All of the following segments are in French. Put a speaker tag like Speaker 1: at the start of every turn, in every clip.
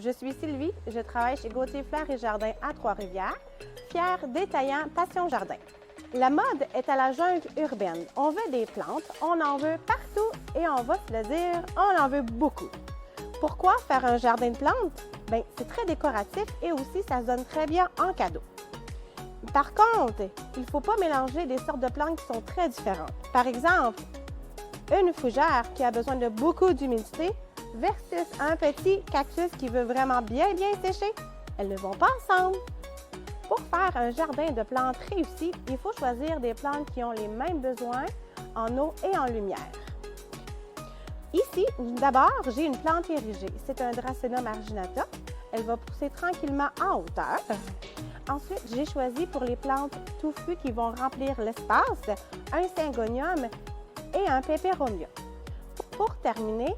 Speaker 1: Je suis Sylvie, je travaille chez Gauthier Fleurs et Jardins à Trois-Rivières, fière détaillant Passion Jardin. La mode est à la jungle urbaine. On veut des plantes, on en veut partout et on va se le dire, on en veut beaucoup. Pourquoi faire un jardin de plantes? Bien, c'est très décoratif et aussi ça se donne très bien en cadeau. Par contre, il ne faut pas mélanger des sortes de plantes qui sont très différentes. Par exemple, une fougère qui a besoin de beaucoup d'humidité versus un petit cactus qui veut vraiment bien sécher, elles ne vont pas ensemble. Pour faire un jardin de plantes réussi, il faut choisir des plantes qui ont les mêmes besoins en eau et en lumière. Ici, d'abord, j'ai une plante érigée. C'est un Dracena marginata. Elle va pousser tranquillement en hauteur. Ensuite, j'ai choisi pour les plantes touffues qui vont remplir l'espace, un Syngonium et un Peperomia. Pour terminer,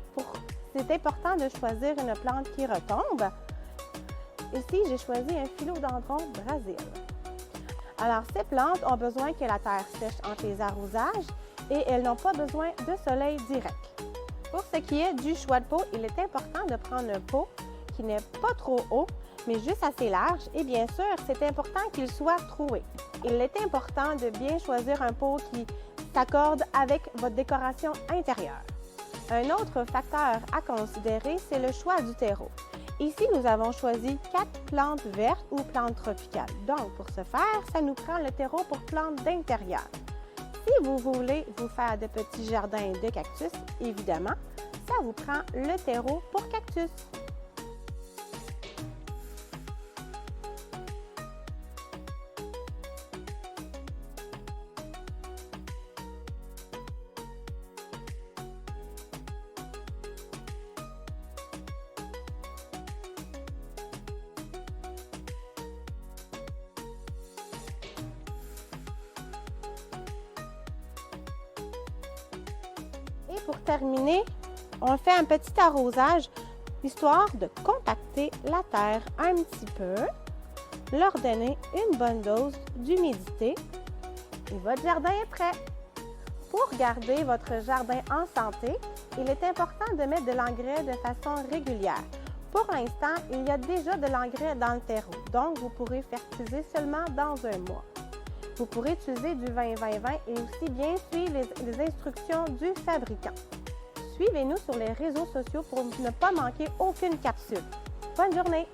Speaker 1: c'est important de choisir une plante qui retombe. Ici, j'ai choisi un philodendron Brésil. Alors, ces plantes ont besoin que la terre sèche entre les arrosages et elles n'ont pas besoin de soleil direct. Pour ce qui est du choix de pot, il est important de prendre un pot qui n'est pas trop haut, mais juste assez large. Et bien sûr, c'est important qu'il soit troué. Il est important de bien choisir un pot qui s'accorde avec votre décoration intérieure. Un autre facteur à considérer, c'est le choix du terreau. Ici, nous avons choisi 4 plantes vertes ou plantes tropicales. Donc, pour ce faire, ça nous prend le terreau pour plantes d'intérieur. Si vous voulez vous faire de petits jardins de cactus, évidemment, ça vous prend le terreau pour cactus. Et pour terminer, on fait un petit arrosage, histoire de compacter la terre un petit peu, leur donner une bonne dose d'humidité et votre jardin est prêt. Pour garder votre jardin en santé, il est important de mettre de l'engrais de façon régulière. Pour l'instant, il y a déjà de l'engrais dans le terreau, donc vous pourrez fertiliser seulement dans un mois. Vous pourrez utiliser du 20-20-20 et aussi bien suivre les instructions du fabricant. Suivez-nous sur les réseaux sociaux pour ne pas manquer aucune capsule. Bonne journée!